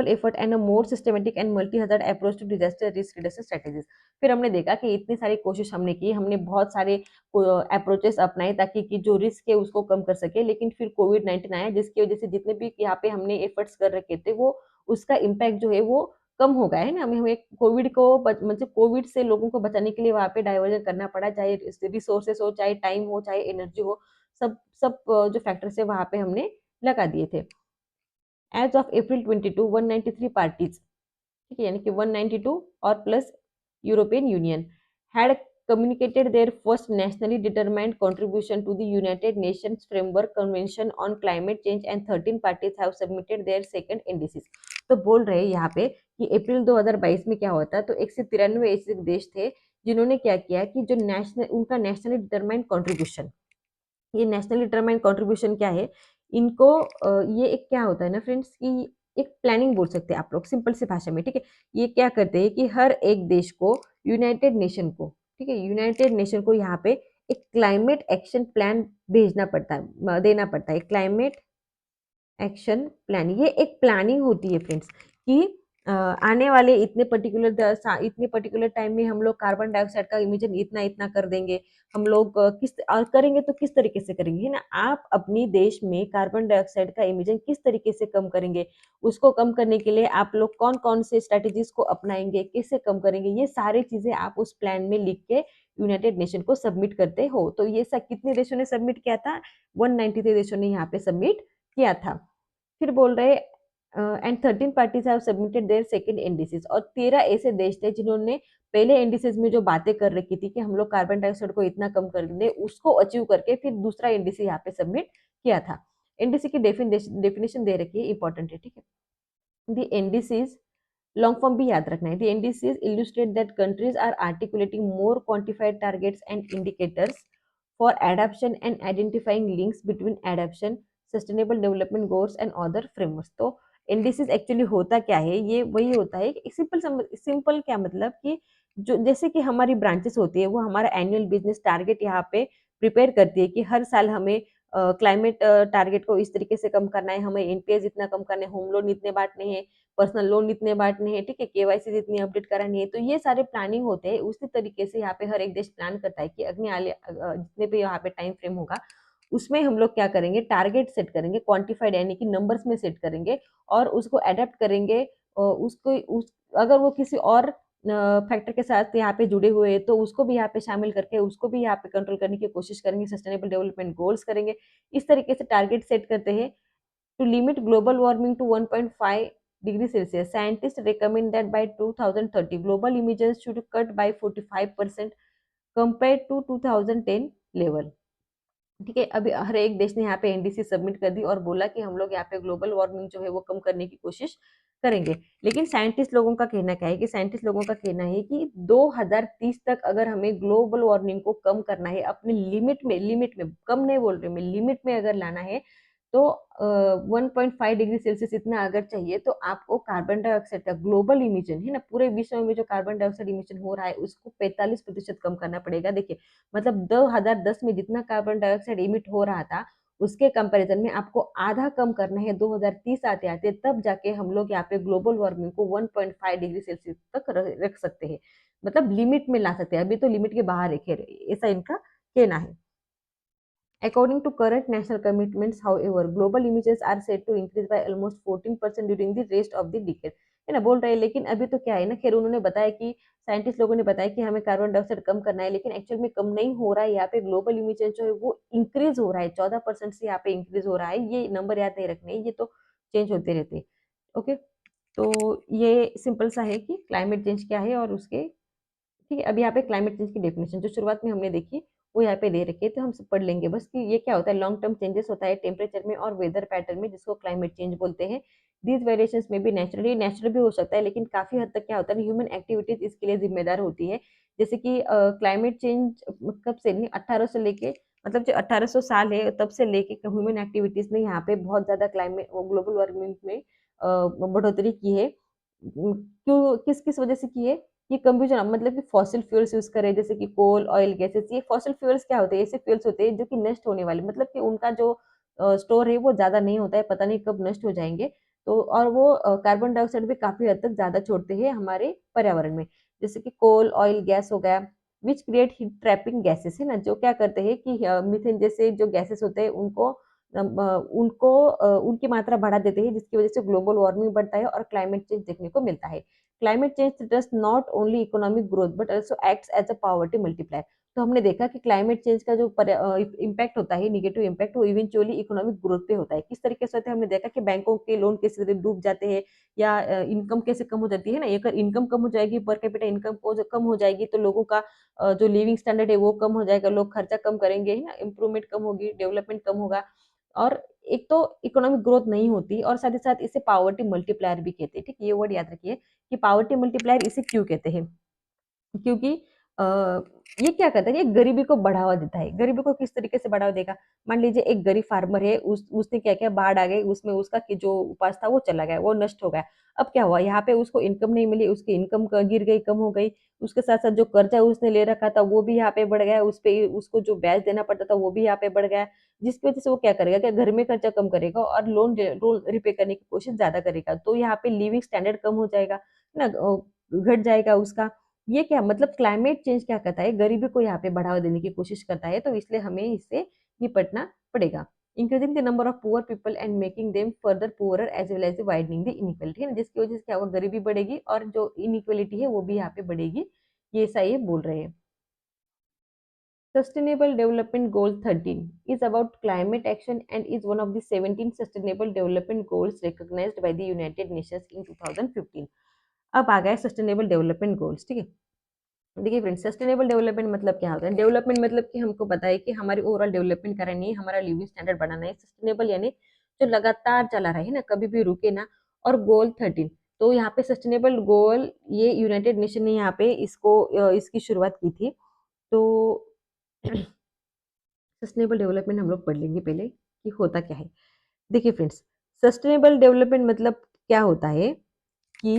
effort and a more systematic and multi hazard approach to disaster risk reduction strategies. फिर हमने देखा कि इतनी सारी कोशिश हमने की, हमने बहुत सारे अप्रोचेस अपनाए ताकि कि जो रिस्क है उसको कम कर सके, लेकिन फिर कोविड-19 आया जिसकी वजह से जितने भी यहाँ पे हमने एफर्ट्स कर रखे थे वो उसका इम्पैक्ट जो है वो कम हो गया है ना। हमें हमें कोविड को मतलब कोविड से लोगों को बचाने के लिए वहाँ पे डाइवर्जन करना पड़ा, चाहे रिसोर्सेस हो, चाहे टाइम हो, चाहे एनर्जी हो, सब सब जो फैक्टर्स है वहाँ पे हमने लगा दिए थे। एज ऑफ अप्रैल 22 193 पार्टीज, ठीक है, यानी कि 192 और plus European union had communicated their first nationally determined contribution to the United Nations Framework Convention on Climate Change and 13 parties have submitted their second indices। तो बोल रहे हैं यहाँ पे कि अप्रैल 2022 में क्या होता है, तो 193 ऐसे देश थे जिन्होंने क्या किया कि जो नेशनल उनका नेशनली डिटरमाइंड कॉन्ट्रीब्यूशन, ये नेशनल डिटरमाइंड कंट्रीब्यूशन क्या है, इनको ये एक क्या होता है ना फ्रेंड्स कि एक प्लानिंग बोल सकते हैं आप लोग सिंपल सी भाषा में, ठीक है। ये क्या करते हैं कि हर एक देश को, यूनाइटेड नेशन को, ठीक है, यूनाइटेड नेशन को यहाँ पे एक क्लाइमेट एक्शन प्लान भेजना पड़ता है, देना पड़ता है क्लाइमेट एक्शन प्लान। ये एक प्लानिंग होती है फ्रेंड्स कि आने वाले इतने पर्टिकुलर टाइम में हम लोग कार्बन डाइऑक्साइड का इमिशन इतना इतना कर देंगे। हम लोग करेंगे तो किस तरीके से करेंगे, है ना। आप अपनी देश में कार्बन डाइऑक्साइड का इमिशन किस तरीके से कम करेंगे, उसको कम करने के लिए आप लोग कौन कौन से स्ट्रेटेजीज को अपनाएंगे, कैसे कम करेंगे, ये सारी चीजें आप उस प्लान में लिख के यूनाइटेड नेशन को सबमिट करते हो। तो ये सब कितने देशों ने सबमिट किया था? 193 देशों ने यहाँ पे सबमिट किया था। फिर बोल रहे and 13 parties have submitted their second indices, और 13 ऐसे देश थे जिन्होंने पहले इंडिसेस में जो बातें कर रखी थी कि हम लोग कार्बन डाइऑक्साइड को इतना कम कर दें, उसको अचीव करके फिर दूसरा इंडिस यहाँ पे सबमिट किया था। इंडिस की डेफिनेशन दे रखी है, इंपॉर्टेंट है, ठीक है। द इंडिसेस, लॉन्ग फॉर्म भी याद रखना है। The indices illustrate that countries are articulating more quantified targets and indicators for adaptation and identifying links between adaptation, sustainable development goals and other frameworks। तो एनडीसीज एक्चुअली होता क्या है, ये वही होता है कि सिंपल क्या मतलब कि जो जैसे कि हमारी ब्रांचेस होती है वो हमारा एनुअल बिजनेस टारगेट यहाँ पे प्रिपेयर करती है कि हर साल हमें क्लाइमेट टारगेट को इस तरीके से कम करना है, हमें एनपीएस इतना कम करना है, होम लोन इतने बांटने हैं, पर्सनल लोन इतने बांटने हैं, ठीक है, केवाईसी इतनी अपडेट करानी है। तो ये सारे प्लानिंग होते हैं, उसी तरीके से यहाँ पे हर एक देश प्लान करता है कि अगले आले जितने भी यहाँ पे टाइम फ्रेम होगा उसमें हम लोग क्या करेंगे, टारगेट सेट करेंगे, क्वांटिफाइड यानी कि नंबर्स में सेट करेंगे और उसको अडेप्ट करेंगे। अगर वो किसी और फैक्टर के साथ यहाँ पे जुड़े हुए हैं तो उसको भी यहाँ पे शामिल करके उसको भी यहाँ पे कंट्रोल करने की कोशिश करेंगे, सस्टेनेबल डेवलपमेंट गोल्स करेंगे। इस तरीके से टारगेट सेट करते हैं। To limit global warming to 1.5 degrees Celsius, scientists recommend that by 2030, global emissions should cut by 45% compared to 2010 level। ठीक है, अभी हर एक देश ने यहाँ पे एनडीसी सबमिट कर दी और बोला कि हम लोग यहाँ पे ग्लोबल वार्मिंग जो है वो कम करने की कोशिश करेंगे। लेकिन साइंटिस्ट लोगों का कहना क्या है कि साइंटिस्ट लोगों का कहना है कि 2030 तक अगर हमें ग्लोबल वार्मिंग को कम करना है, अपनी लिमिट में कम नहीं बोल रही मैं, लिमिट में अगर लाना है तो 1.5 डिग्री सेल्सियस इतना अगर चाहिए तो आपको कार्बन डाइऑक्साइड का ग्लोबल इमिशन है ना, पूरे विश्व में जो कार्बन डाइऑक्साइड इमिशन हो रहा है उसको 45% कम करना पड़ेगा। देखिए मतलब 2010 में जितना कार्बन डाइऑक्साइड इमिट हो रहा था उसके कंपैरिजन में आपको आधा कम करना है 2030 आते आते, तब जाके हम लोग यहाँ पे ग्लोबल वार्मिंग को 1.5 डिग्री सेल्सियस तक रख सकते हैं, मतलब लिमिट में ला सकते हैं। अभी तो लिमिट के बाहर है, ऐसा इनका कहना है। According to current national commitments, however, global emissions are said to increase by almost 14% during the rest of the decade। है ना, बोल रहे हैं लेकिन अभी तो क्या है ना, खैर उन्होंने बताया कि साइंटिस्ट लोगों ने बताया कि हमें कार्बन डाइऑक्साइड कम करना है, लेकिन एक्चुअल में कम नहीं हो रहा है। यहाँ पे ग्लोबल इमिशन जो है वो इंक्रीज हो रहा है, 14% से यहाँ पे इंक्रीज हो रहा है। ये नंबर याद नहीं रखने, ये तो चेंज होते रहते हैं। ओके, तो ये सिंपल सा है कि क्लाइमेट चेंज क्या है और उसके, ठीक है। अभी यहाँ पे क्लाइमेट चेंज की डेफिनेशन जो शुरुआत में हमने देखी वो यहाँ पे दे रखी है, तो हम सब पढ़ लेंगे बस कि ये क्या होता है। लॉन्ग टर्म चेंजेस होता है टेम्परेचर में और वेदर पैटर्न में, जिसको क्लाइमेट चेंज बोलते हैं। दीज वेरिएशंस में भी नेचुरली नेचुरल भी हो सकता है, लेकिन काफी हद तक क्या होता है, ह्यूमन एक्टिविटीज इसके लिए जिम्मेदार होती है। जैसे कि क्लाइमेट चेंज कब से नहीं, 1800 से लेके, मतलब जो 1800 साल है तब से लेके ह्यूमन एक्टिविटीज ने यहाँ पे बहुत ज्यादा क्लाइमेट ग्लोबल वार्मिंग में बढ़ोतरी की है। क्यों, किस किस वजह से की है? ये कंफ्यूजन, मतलब कि फॉसिल फ्यूल्स यूज करे, जैसे कि कोल, ऑयल, गैसेस। ये फॉसिल फ्यूल्स क्या होते हैं? ऐसे फ्यूल्स होते हैं जो कि नष्ट होने वाले, मतलब कि उनका जो स्टोर है वो ज्यादा नहीं होता है, पता नहीं कब नष्ट हो जाएंगे। तो और वो कार्बन डाइऑक्साइड भी काफी हद तक ज्यादा छोड़ते हैं हमारे पर्यावरण में। जैसे कि कोल, ऑयल, गैस हो गया, which create heat trapping gases, है ना, जो क्या करते हैं कि मीथेन जैसे जो गैसेस होते हैं उनको उनकी मात्रा बढ़ा देते हैं, जिसकी वजह से ग्लोबल वार्मिंग बढ़ता है और क्लाइमेट चेंज देखने को मिलता है। Climate change does not only economic growth but also acts as a poverty multiplier. तो हमने देखा कि क्लाइमेट चेंज का जो इम्पैक्ट होता है, निगेटिव इम्पैक्ट, वो इवेंचुअली इकोनॉमिक ग्रोथ पे होता है। किस तरीके से होता है? हमने देखा कि बैंकों के लोन कैसे डूब जाते हैं, या इनकम कैसे कम हो जाती है ना। अगर इनकम कम हो जाएगी, पर कैपिटा इनकम कम हो जाएगी, तो लोगों का जो लिविंग स्टैंडर्ड है वो कम हो जाएगा, लोग खर्चा कम करेंगे, है ना, इंप्रूवमेंट कम होगी, डेवलपमेंट कम होगा। और एक तो इकोनॉमिक ग्रोथ नहीं होती, और साथ ही साथ इसे पावर्टी मल्टीप्लायर भी कहते हैं। ठीक है, ये वर्ड याद रखिए कि पावर्टी मल्टीप्लायर इसे क्यों कहते हैं। क्योंकि अ, ये क्या करता है, ये गरीबी को बढ़ावा देता है। गरीबी को किस तरीके से बढ़ावा देगा? मान लीजिए एक गरीब फार्मर है, उसने क्या किया, बाढ़ आ गई, उसमें उसका जो उपाज था वो चला गया, वो नष्ट हो गया। अब क्या हुआ, यहाँ पे उसको इनकम नहीं मिली, उसकी इनकम गिर गई, कम हो गई। उसके साथ साथ जो कर्जा उसने ले रखा था वो भी यहाँ पे बढ़ गया, उस पे उसको जो ब्याज देना पड़ता था वो भी यहाँ पे बढ़ गया। जिसकी वजह से वो क्या करेगा, क्या घर में खर्चा कम करेगा और लोन लोन रिपे करने की कोशिश ज्यादा करेगा। तो यहाँ पे लिविंग स्टैंडर्ड कम हो जाएगा ना, घट जाएगा उसका। ये क्या मतलब, क्लाइमेट चेंज क्या करता है, गरीबी को यहाँ पे बढ़ावा देने की कोशिश करता है, तो इसलिए हमें इससे निपटना पड़ेगा। Increasing the number of poor people and making them further poorer as well as widening the inequality, है ना, जिसकी वजह से क्या होगा, गरीबी बढ़ेगी और जो इनइक्वालिटी है वो भी यहाँ पे बढ़ेगी। ये ऐसा ये बोल रहे हैं। Sustainable Development Goal 13 is about climate action and is one of the 17 Sustainable Development Goals recognized by the United Nations in 2015। अब आ गया सस्टेनेबल डेवलपमेंट गोल्स। ठीक है, देखिए फ्रेंड्स, सस्टेनेबल डेवलपमेंट मतलब क्या होता है? डेवलपमेंट मतलब कि हमको पता है कि हमारी ओवरऑल डेवलपमेंट करनी है, हमारा लिविंग स्टैंडर्ड बढ़ाना है। सस्टेनेबल यानी जो लगातार चला रहे ना, कभी भी रुके ना। और गोल 13, तो यहाँ पे सस्टेनेबल गोल ये यूनाइटेड नेशन ने यहाँ पे इसकी शुरुआत की थी। तो सस्टेनेबल डेवलपमेंट हम लोग पढ़ लेंगे पहले कि होता क्या है। देखिए फ्रेंड्स, सस्टेनेबल डेवलपमेंट मतलब क्या होता है कि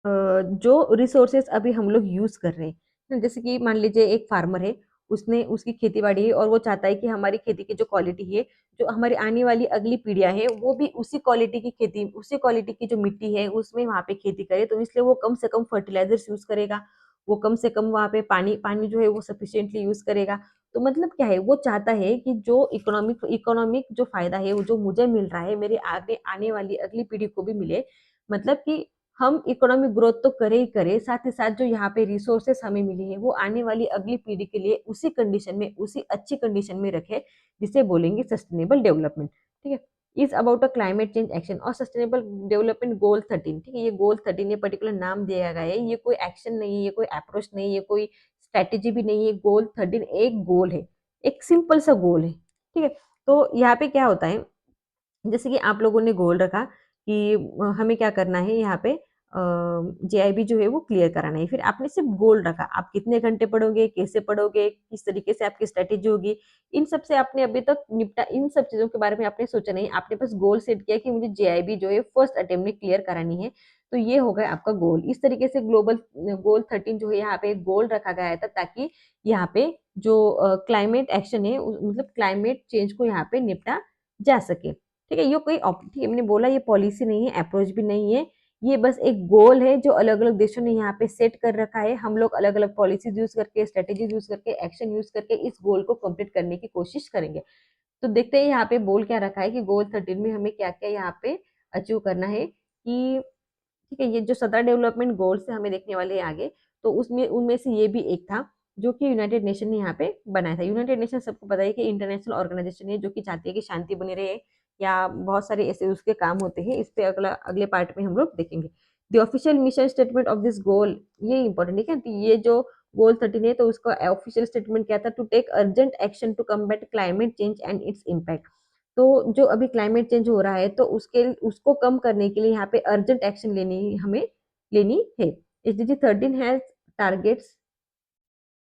जो रिसोर्सेस अभी हम लोग यूज कर रहे हैं ना, जैसे कि मान लीजिए एक फार्मर है, उसने उसकी खेती बाड़ी है और वो चाहता है कि हमारी खेती की जो क्वालिटी है, जो हमारी आने वाली अगली पीढ़ियां है, वो भी उसी क्वालिटी की खेती, उसी क्वालिटी की जो मिट्टी है उसमें वहां पे खेती करे। तो इसलिए वो कम से कम फर्टिलाइजर्स यूज करेगा, वो कम से कम वहां पे पानी पानी जो है वो सफिशिएंटली यूज करेगा। तो मतलब क्या है, वो चाहता है कि जो इकोनॉमिक इकोनॉमिक जो फायदा है वो जो मुझे मिल रहा है, मेरे आगे आने वाली अगली पीढ़ी को भी मिले। मतलब कि हम इकोनॉमिक ग्रोथ तो करे ही करे, साथ ही साथ जो यहाँ पे रिसोर्सेस हमें मिली है वो आने वाली अगली पीढ़ी के लिए उसी कंडीशन में, उसी अच्छी कंडीशन में रखे, जिसे बोलेंगे सस्टेनेबल डेवलपमेंट। ठीक है, is about a climate change action और सस्टेनेबल डेवलपमेंट गोल 13। ठीक है, ये गोल 13 ये पर्टिकुलर नाम दिया गया है, ये कोई एक्शन नहीं है, ये कोई अप्रोच नहीं है, ये कोई स्ट्रेटेजी भी नहीं है। गोल 13 एक गोल है, एक सिंपल सा गोल है। ठीक है, तो यहाँ पे क्या होता है, जैसे कि आप लोगों ने गोल रखा कि हमें क्या करना है यहाँ पे, जेआईबी जो है वो क्लियर कराना है। फिर आपने सिर्फ गोल रखा, आप कितने घंटे पढ़ोगे, कैसे पढ़ोगे, किस तरीके से आपकी स्ट्रेटेजी होगी, इन सब से आपने अभी तक निपटा, इन सब चीजों के बारे में आपने सोचा नहीं। आपने बस गोल सेट किया कि मुझे जेआईबी जो है फर्स्ट अटेम्प्ट में क्लियर करानी है। तो ये हो गया आपका गोल। इस तरीके से ग्लोबल गोल 13 जो है यहाँ पे गोल रखा गया था, ताकि यहाँ पे जो क्लाइमेट एक्शन है मतलब क्लाइमेट चेंज को यहाँ पे निपटा जा सके। ठीक है, ये कोई ठीक है, मैंने बोला ये पॉलिसी नहीं है, अप्रोच भी नहीं है, ये बस एक गोल है जो अलग अलग देशों ने यहाँ पे सेट कर रखा है। हम लोग अलग अलग पॉलिसीज यूज करके, स्ट्रेटेजीज यूज करके, एक्शन यूज करके इस गोल को कंप्लीट करने की कोशिश करेंगे। तो देखते हैं यहाँ पे बोल क्या रखा है कि गोल 13 में हमें क्या क्या यहाँ पे अचीव करना है कि। ठीक है, ये जो 17 डेवलपमेंट गोल्स है हमें देखने वाले हैं आगे, तो उसमें उनमें से ये भी एक था जो कि यूनाइटेड नेशन ने यहाँ पे बनाया था। यूनाइटेड नेशन सबको पता है कि इंटरनेशनल ऑर्गेनाइजेशन है जो कि चाहती है कि शांति बनी रहे, या बहुत सारे ऐसे उसके काम होते हैं। इस पे अगला अगले पार्ट में हम लोग देखेंगे। The official mission statement of this goal, ये इंपॉर्टेंट है क्या, तो ये जो गोल 13 है, तो उसका ऑफिशियल स्टेटमेंट क्या था? To take urgent action to combat climate change and its impact. तो जो अभी क्लाइमेट चेंज हो रहा है, तो उसको कम करने के लिए यहाँ पे अर्जेंट एक्शन हमें लेनी है। SDG 13 has targets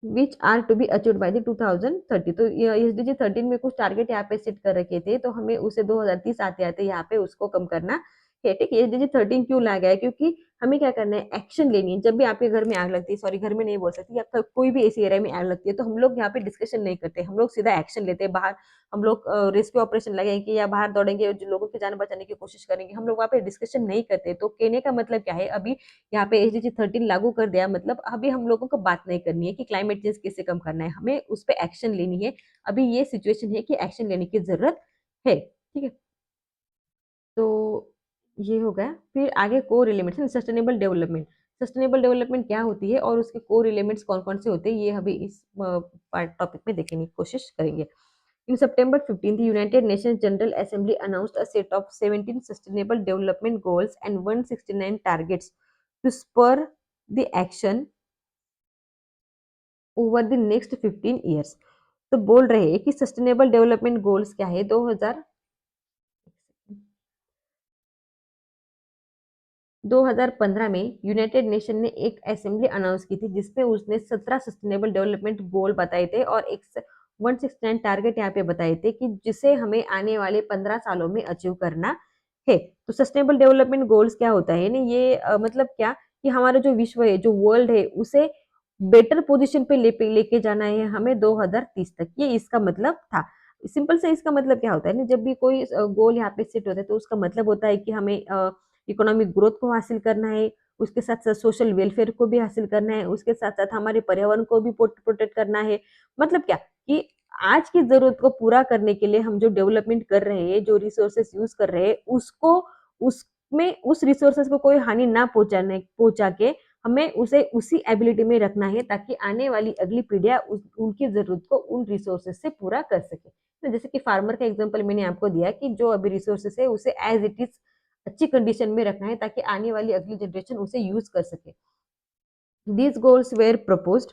which are to be achieved by the 2030। तो एसडीजी 13 में कुछ टारगेट यहाँ पे सेट कर रखे थे, तो हमें उसे 2030 आते आते यहाँ पे उसको कम करना है। ठीक है, एसडीजी 13 क्यों लाया गया है? क्योंकि हमें क्या करना है, एक्शन लेनी है। जब भी आपके घर में आग लगती है, सॉरी घर में नहीं बोल सकती, आपका कोई भी ऐसी एरिया में आग लगती है, तो हम लोग यहाँ पे डिस्कशन नहीं करते, हम लोग सीधा एक्शन लेते हैं। बाहर हम लोग रेस्क्यू ऑपरेशन लगाएंगे या बाहर दौड़ेंगे, जो लोगों की जान बचाने की कोशिश करेंगे, हम लोग वहाँ पे डिस्कशन नहीं करते। तो कहने का मतलब क्या है, अभी यहाँ पे एसडीजी 13 लागू कर दिया, मतलब अभी हम लोगों को बात नहीं करनी है कि क्लाइमेट चेंज कैसे कम करना है, हमें उस पर एक्शन लेनी है। अभी ये सिचुएशन है कि एक्शन लेने की जरूरत है। ठीक है, तो ये हो गया। फिर आगे core elements, sustainable development. Sustainable development क्या होती है और उसके कोर एलिमेंट्स कौन कौन से होते हैं, ये अभी इस टॉपिक में देखने की कोशिश करेंगे। In September 15, the United Nations General Assembly announced a set of 17 Sustainable Development Goals and 169 targets to spur the action over the next 15 years. तो बोल रहे हैं कि सस्टेनेबल डेवलपमेंट गोल्स क्या है, 2015 में यूनाइटेड नेशन ने एक असेंबली अनाउंस की थी, जिसमें उसने 17 सस्टेनेबल डेवलपमेंट गोल बताए थे और एक 169 टारगेट यहाँ पे बताए थे कि जिसे हमें आने वाले 15 सालों में अचीव करना है। तो सस्टेनेबल डेवलपमेंट गोल्स क्या होता है ना, ये मतलब क्या कि हमारा जो विश्व है, जो वर्ल्ड है, उसे बेटर पोजीशन पे लेके जाना है हमें 2030 तक, ये इसका मतलब था। सिंपल से इसका मतलब क्या होता है ना, जब भी कोई गोल यहाँ पे सेट होता है, तो उसका मतलब होता है कि हमें इकोनॉमिक ग्रोथ को हासिल करना है, उसके साथ साथ सोशल वेलफेयर को भी हासिल करना है, उसके साथ साथ हमारे पर्यावरण को भी प्रोटेक्ट करना है। मतलब क्या कि आज की जरूरत को पूरा करने के लिए हम जो डेवलपमेंट कर रहे हैं, जो रिसोर्सेस यूज कर रहे हैं, उसको उसमें उस रिसोर्सेस को कोई हानि ना पहुंचा के हमें उसे उसी एबिलिटी में रखना है, ताकि आने वाली अगली पीढ़ियां उनकी जरूरत को उन रिसोर्सेस से पूरा कर सके। तो जैसे कि फार्मर का एग्जांपल मैंने आपको दिया कि जो अभी रिसोर्सेस है उसे एज इट इज अच्छी कंडीशन में रखना है, ताकि आने वाली अगली जनरेशन उसे यूज कर सके। These goals were proposed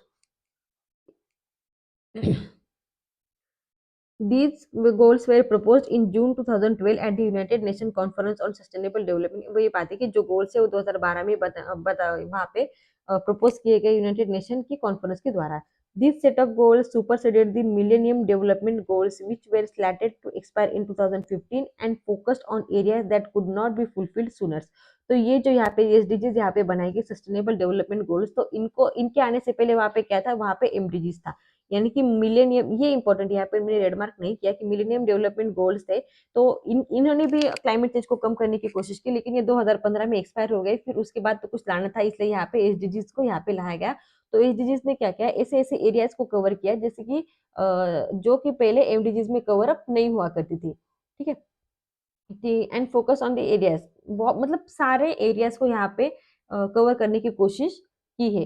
These goals were proposed in June 2012 at the United Nations Conference on Sustainable Development। वो ये बात है कि जो गोल्स है वो 2012 में वहाँ पे प्रपोज किए गए यूनाइटेड नेशन की कॉन्फ्रेंस के द्वारा। This set of goals superseded the Millennium Development Goals, which were slated to expire in 2015 and focused on areas that could not be fulfilled sooner। तो ये जो यहाँ पे एसडीजीज यहाँ पे बनाई गई सस्टेनेबल डेवलपमेंट गोल्स, तो इनको इनके आने से पहले वहाँ पे क्या था, वहाँ पे एमडीजीज था। यानी कि मिलेनियम, ये इंपॉर्टेंट यहाँ पे मैंने रेडमार्क नहीं किया कि मिलेनियम डेवलपमेंट गोल्स थे, तो इन्होंने भी क्लाइमेट चेंज को कम करने की कोशिश की, लेकिन ये 2015 में एक्सपायर हो गए। फिर उसके बाद तो कुछ लाना था, इसलिए यहाँ पे एसडीजीज को यहाँ पे लाया गया। तो एसडीजीज ने क्या किया, ऐसे ऐसे एरियाज को कवर किया जैसे कि जो कि पहले एमडीजीज में कवर अप नहीं हुआ करती थी। ठीक है, and focus on the areas, मतलब सारे एरियाज को यहाँ पे कवर करने की कोशिश की है।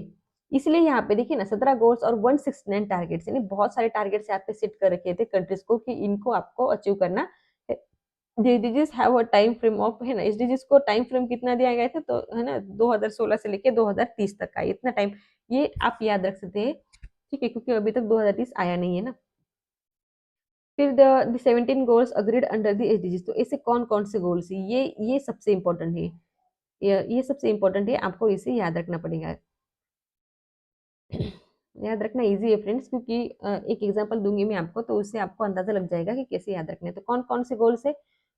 इसलिए यहाँ पे देखिए ना, 17 गोल्स और 169 टारगेट्स, यानी बहुत सारे टारगेट्स यहाँ पे सेट कर रखे थे कंट्रीज को कि इनको आपको अचीव करना है। SDGs have a time frame of, है ना, एसडीजीज को टाइम फ्रेम कितना दिया गया था, तो है ना 2016 से लेके 2030 तक का इतना टाइम, ये आप याद रख सकते हैं। ठीक है, क्योंकि अभी तक 2030 आया नहीं है ना। फिर the 17 goals agreed under the SDGs, तो ऐसे कौन कौन से गोल्स है, ये सबसे इंपॉर्टेंट है। ये सबसे इंपॉर्टेंट है, आपको इसे याद रखना पड़ेगा। याद रखना इजी है फ्रेंड्स, क्योंकि एक एग्जांपल दूंगी मैं आपको, तो उससे आपको अंदाजा लग जाएगा कि कैसे याद रखने हैं। तो कौन कौन से गोल्स है?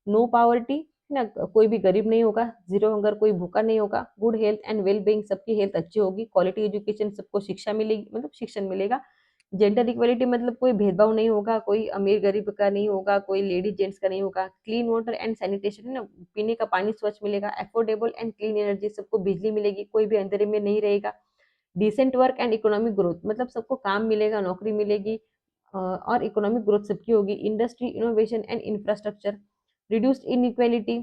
नो पावर्टी, ना, कोई भी गरीब नहीं होगा। जीरो हंगर, कोई भूखा नहीं होगा। Good health and well being, सबकी हेल्थ अच्छी होगी। क्वालिटी एजुकेशन, सबको शिक्षा मिलेगी, मतलब शिक्षण मिलेगा। जेंडर इक्वलिटी, मतलब कोई भेदभाव नहीं होगा, कोई अमीर गरीब का नहीं होगा, कोई लेडीज जेंट्स का नहीं होगा। क्लीन वाटर एंड सैनिटेशन, है ना, पीने का पानी स्वच्छ मिलेगा। अफोर्डेबल एंड क्लीन एनर्जी, सबको बिजली मिलेगी, कोई भी अंधेरे में नहीं रहेगा। Decent work and economic growth, मतलब सबको काम मिलेगा, नौकरी मिलेगी, और इकोनॉमिक ग्रोथ सबकी होगी। Industry, innovation and infrastructure. Reduced inequality,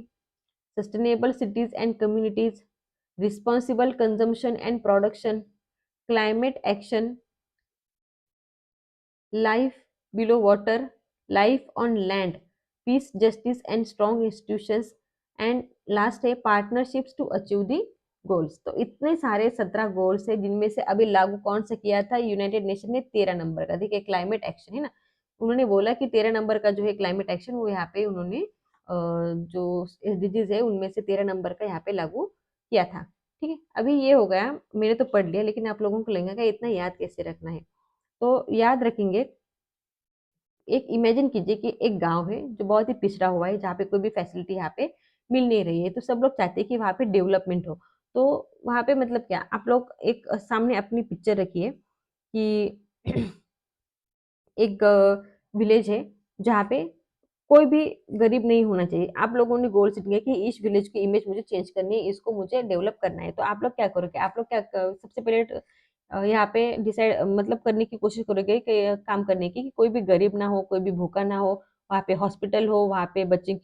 sustainable cities and communities, responsible consumption and production, climate action, life below water, life on land, peace, justice and strong institutions, and last है partnerships to achieve the goals. तो इतने सारे 17 goals है जिनमें से अभी लागू कौन सा किया था यूनाइटेड नेशन ने 13 नंबर का। देखिए क्लाइमेट एक्शन है ना, उन्होंने बोला कि 13 नंबर का जो है क्लाइमेट एक्शन वो यहाँ पे उन्होंने जो एसडीजीज है उनमें से 13 नंबर का यहाँ पे लागू किया था। ठीक है, अभी ये हो गया, मैंने तो पढ़ लिया लेकिन आप लोगों को लगेगा इतना याद कैसे रखना है। तो याद रखेंगे, एक इमेजिन कीजिए कि एक गांव है जो बहुत ही पिछड़ा हुआ है, जहाँ पे कोई भी फैसिलिटी यहाँ पे मिल नहीं रही है। तो सब लोग चाहते हैं कि वहाँ पे डेवलपमेंट हो। तो वहाँ पे मतलब क्या, आप लोग एक सामने अपनी पिक्चर रखिए कि एक विलेज है जहाँ पे कोई भी गरीब नहीं होना चाहिए। आप लोगों ने गोल सेट किया कि इस विलेज की इमेज मुझे चेंज करनी है, इसको मुझे डेवलप करना है। तो आप लोग क्या करोगे, आप लोग क्या सबसे पहले यहाँ पे डिसाइड मतलब करने की कोशिश करोगे कि काम करने की कि कोई भी गरीब ना हो, कोई भी भूखा ना हो, वहाँ पे हॉस्पिटल हो, वहाँ पे बच्चों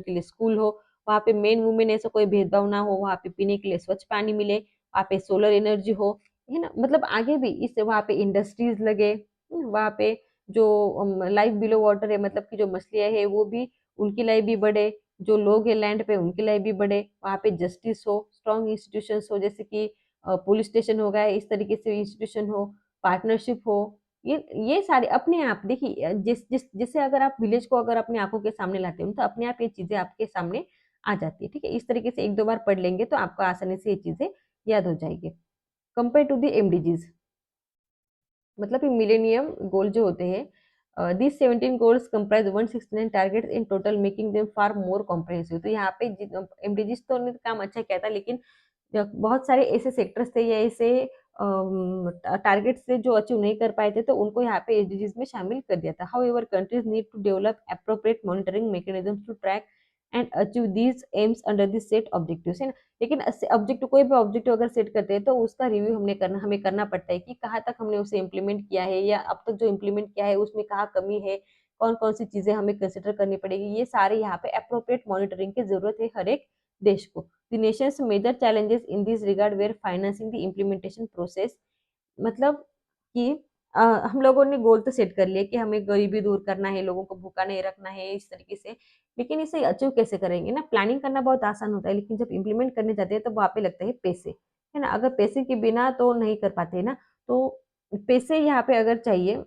के लिए स्कूल हो, वहाँ पे मेन वुमेन ऐसा कोई भेदभाव ना हो, वहाँ पे पीने के लिए स्वच्छ पानी मिले, वहाँ पे सोलर एनर्जी हो, है ना। मतलब आगे भी इससे वहाँ पे इंडस्ट्रीज लगे, वहाँ पे जो लाइफ बिलो वाटर है, मतलब कि जो मछलियाँ है वो भी, उनकी लाइफ भी बढ़े, जो लोग हैं लैंड पे उनकी लाइफ भी बढ़े, वहाँ पे जस्टिस हो, स्ट्रॉन्ग इंस्टीट्यूशंस हो, जैसे कि पुलिस स्टेशन हो गया, इस तरीके से इंस्टीट्यूशन हो, पार्टनरशिप हो। ये सारे अपने आप देखिए, जिस जिस जैसे अगर आप विलेज को अगर अपनी आंखों के सामने लाते हो तो अपने आप ये चीजें आपके सामने आ जाती है। ठीक है, इस तरीके से एक दो बार पढ़ लेंगे तो आपको आसानी से ये चीजें याद हो जाएगी। कंपेयर टू द एमडीजीज, मतलब ये मिलेनियम गोल जो होते हैं, this 17 goals comprise 169 targets in total, making them far more comprehensive. तो यहाँ पे एमडीजीज तो उन्होंने काम अच्छा किया था, लेकिन बहुत सारे ऐसे सेक्टर्स थे या ऐसे टारगेट्स थे जो अचीव नहीं कर पाए थे, तो उनको यहाँ पे एसडीजीज में शामिल कर दिया था। However countries need to develop appropriate monitoring mechanism to track and achieve these aims under this set objectives, है ना। लेकिन ऑब्जेक्टिव, कोई भी ऑब्जेक्टिव अगर सेट करते हैं तो उसका रिव्यू हमें करना पड़ता है कि कहाँ तक हमने उसे इम्प्लीमेंट किया है, या अब तक जो इम्प्लीमेंट किया है उसमें कहाँ कमी है, कौन कौन सी चीजें हमें कंसिडर करनी पड़ेगी। ये सारे यहाँ पे अप्रोप्रिएट मॉनिटरिंग की जरूरत है हर एक देश को। The nation's major challenges in this regard were financing the implementation process, मतलब कि हम लोगों ने गोल तो सेट कर लिया कि हमें गरीबी दूर करना है, लोगों को भूखा नहीं रखना है, इस तरीके से। लेकिन इसे अचीव कैसे करेंगे ना, प्लानिंग करना बहुत आसान होता है, लेकिन जब इम्प्लीमेंट करने जाते हैं तो वहाँ पे लगता है पैसे, है ना। अगर पैसे के बिना तो नहीं कर पाते ना, तो पैसे यहाँ पे अगर चाहिए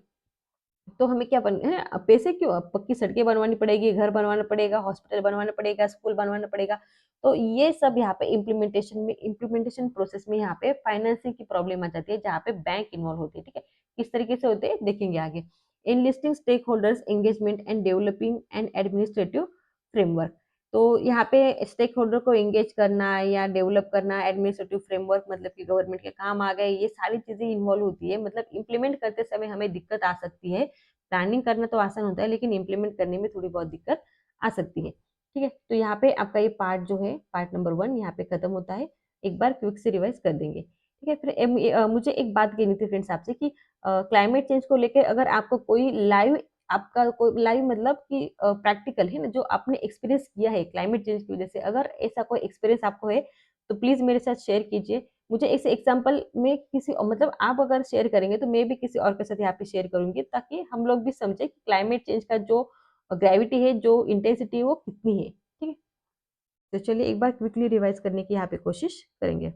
तो हमें क्या बन है, अब पैसे क्यों, अब पक्की सड़कें बनवानी पड़ेगी, घर बनवाना पड़ेगा, हॉस्पिटल बनवाना पड़ेगा, स्कूल बनवाना पड़ेगा। तो ये सब यहाँ पे इम्प्लीमेंटेशन प्रोसेस में यहाँ पे फाइनेंसिंग की प्रॉब्लम आ जाती है, जहाँ पे बैंक इन्वॉल्व होती है। ठीक है, किस तरीके से होते हैं देखेंगे आगे। Enlisting stakeholders engagement and developing and administrative framework. तो यहाँ पे स्टेक होल्डर को एंगेज करना या डेवलप करना, एडमिनिस्ट्रेटिव फ्रेमवर्क मतलब कि गवर्नमेंट के काम आ गए, ये सारी चीजें इन्वॉल्व होती है। मतलब इम्प्लीमेंट करते समय हमें दिक्कत आ सकती है। प्लानिंग करना तो आसान होता है, लेकिन इम्प्लीमेंट करने में थोड़ी बहुत दिक्कत आ सकती है। ठीक है, तो यहाँ पे आपका ये पार्ट जो है, पार्ट नंबर 1 यहाँ पे खत्म होता है। एक बार क्विक से रिवाइज कर देंगे। ठीक है, फिर मुझे एक बात कहनी थी फ्रेंड्स आपसे कि क्लाइमेट चेंज को लेकर अगर आपको कोई लाइव, आपका कोई लाइव मतलब कि प्रैक्टिकल है ना, जो आपने एक्सपीरियंस किया है क्लाइमेट चेंज की वजह से, अगर ऐसा कोई एक्सपीरियंस आपको है तो प्लीज मेरे साथ शेयर कीजिए। मुझे इस एग्जांपल में किसी मतलब आप अगर शेयर करेंगे तो मैं भी किसी और के साथ यहाँ पे शेयर करूंगी, ताकि हम लोग भी समझे कि क्लाइमेट चेंज का जो ग्रेविटी है, जो इंटेंसिटी है वो कितनी है। ठीक है, तो चलिए एक बार क्विकली रिवाइज करने की यहाँ पे कोशिश करेंगे।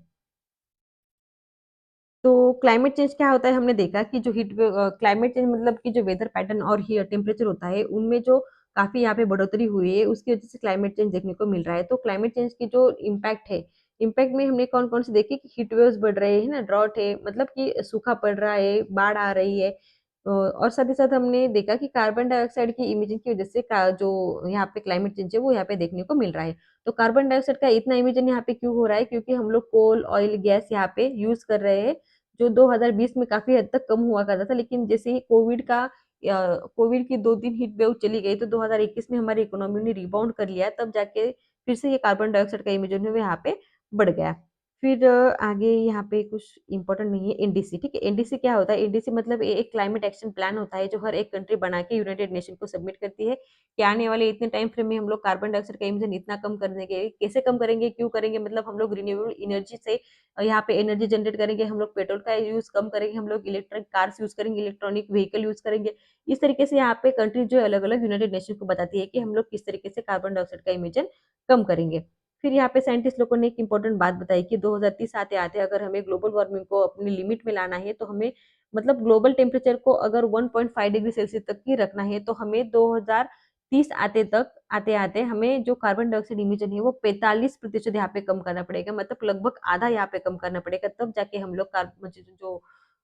तो क्लाइमेट चेंज क्या होता है, हमने देखा कि जो क्लाइमेट चेंज मतलब कि जो वेदर पैटर्न और टेम्परेचर होता है उनमें जो काफी यहाँ पे बढ़ोतरी हुई है, उसकी वजह से क्लाइमेट चेंज देखने को मिल रहा है। तो क्लाइमेट चेंज की जो इम्पैक्ट है, इम्पैक्ट में हमने कौन कौन से देखे कि हीट वेव्स बढ़ रहे हैं ना, ड्रॉट है, मतलब कि सूखा पड़ रहा है, बाढ़ आ रही है। और साथ ही साथ हमने देखा कि कार्बन डाइऑक्साइड की इमिजन की वजह से जो यहाँ पे क्लाइमेट चेंज है वो यहाँ पे देखने को मिल रहा है। तो कार्बन डाइऑक्साइड का इतना इमिजन यहाँ पे क्यों हो रहा है, क्योंकि हम लोग कोल ऑयल गैस यहाँ पे यूज कर रहे हैं, जो 2020 में काफी हद तक कम हुआ करता था। लेकिन जैसे ही कोविड की 2 दिन हीट वेव चली गई, तो 2021 में हमारी इकोनॉमी ने रिबाउंड कर लिया, तब जाके फिर से ये कार्बन डाइऑक्साइड का इमिजन है वो यहाँ पे बढ़ गया। फिर आगे यहाँ पे कुछ इंपॉर्टेंट नहीं है, एनडीसी। ठीक है, एनडीसी क्या होता है, एनडीसी मतलब ये एक क्लाइमेट एक्शन प्लान होता है जो हर एक कंट्री बना के यूनाइटेड नेशन को सबमिट करती है कि आने वाले इतने टाइम फ्रेम में हम लोग कार्बन डाइऑक्साइड का इमिशन इतना कम कर देंगे। कैसे कम करेंगे, क्यों करेंगे, मतलब हम लोग रिन्यूएबल एनर्जी से यहाँ पे एनर्जी जनरेट करेंगे, हम लोग पेट्रोल का यूज कम करेंगे, हम लोग इलेक्ट्रिक कार्स यूज करेंगे, इलेक्ट्रॉनिक व्हीकल यूज करेंगे। इस तरीके से यहाँ पे कंट्री जो अलग अलग यूनाइटेड नेशन को बताती है कि हम लोग किस तरीके से कार्बन डाइऑक्साइड का इमिशन कम करेंगे। फिर यहाँ पे साइंटिस्ट लोगों ने एक इम्पोर्टेंट बात बताई कि 2030 आते आते अगर हमें ग्लोबल वार्मिंग को अपनी लिमिट में लाना है, तो हमें मतलब ग्लोबल टेम्परेचर को अगर 1.5 डिग्री सेल्सियस तक ही रखना है, तो हमें 2030 आते आते हमें जो कार्बन डाइऑक्साइड इमिशन है वो 45% यहाँ पे कम करना पड़ेगा, मतलब लगभग आधा यहाँ पे कम करना पड़ेगा, तब जाके हम लोग कार्बन जो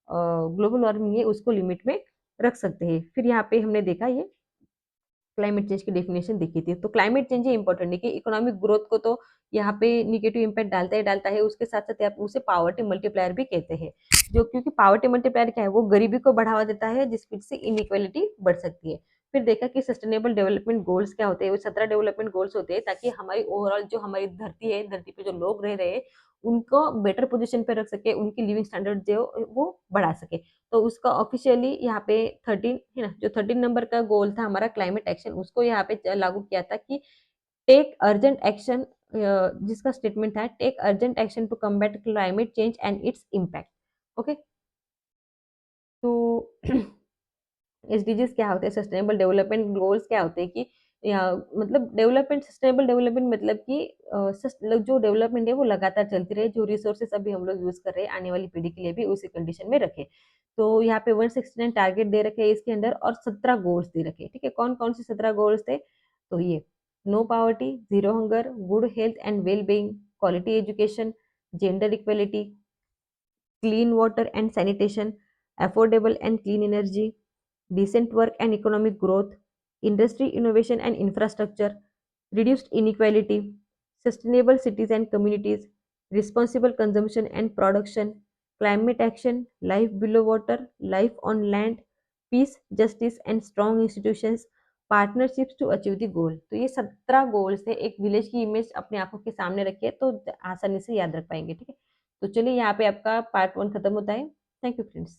ग्लोबल वार्मिंग है उसको लिमिट में रख सकते हैं। फिर यहाँ पे हमने देखा ये क्लाइमेट चेंज की डेफिनेशन देखी थी। तो क्लाइमेट चेंज ही इंपॉर्टेंट है कि इकोनॉमिक ग्रोथ को तो यहाँ पे निगेटिव इम्पैक्ट डालता ही डालता है, उसके साथ साथ आप उसे पावर्टी मल्टीप्लायर भी कहते हैं, जो क्योंकि पावर्टी मल्टीप्लायर क्या है, वो गरीबी को बढ़ावा देता है जिसकी वजह से इनइक्वालिटी बढ़ सकती है। फिर देखा कि सस्टेनेबल डेवलपमेंट गोल्स क्या होते हैं, वो 17 डेवलपमेंट गोल्स होते हैं, ताकि हमारी ओवरऑल जो हमारी धरती है, धरती पे जो लोग रह रहे हैं उनको बेटर पोजिशन पे रख सके, उनकी लिविंग स्टैंडर्ड जो वो बढ़ा सके। तो उसका ऑफिशियली यहाँ पे 13 है ना, जो 13 नंबर का गोल था हमारा क्लाइमेट एक्शन, उसको यहाँ पे लागू किया था कि टेक अर्जेंट एक्शन, जिसका स्टेटमेंट था take urgent action to combat climate change and its impact. Okay, तो एसडीजीज क्या होते हैं, सस्टेनेबल डेवलपमेंट गोल्स क्या होते हैं कि या मतलब डेवलपमेंट, सस्टेनेबल डेवलपमेंट मतलब कि जो डेवलपमेंट है वो लगातार चलती रहे, जो रिसोर्सेस अभी हम लोग यूज कर रहे हैं आने वाली पीढ़ी के लिए भी उसी कंडीशन में रखे। तो यहाँ पे 169 टारगेट दे रखे हैं इसके अंदर, और 17 गोल्स दे रखे हैं। ठीक है, कौन कौन से 17 गोल्स थे, तो ये no poverty, zero hunger, good health and well being, quality education, gender equality, clean water and sanitation, affordable and clean energy, decent work and economic growth, industry innovation and infrastructure, reduced inequality, sustainable cities and communities, responsible consumption and production, climate action, life below water, life on land, peace, justice and strong institutions, partnerships to achieve the goal. तो ये 17 goals थे, एक village की image अपने आंखों के सामने रखिए तो आसानी से याद रख पाएंगे। ठीक है, तो चलिए यहाँ पे आपका पार्ट 1 खत्म होता है। Thank you friends.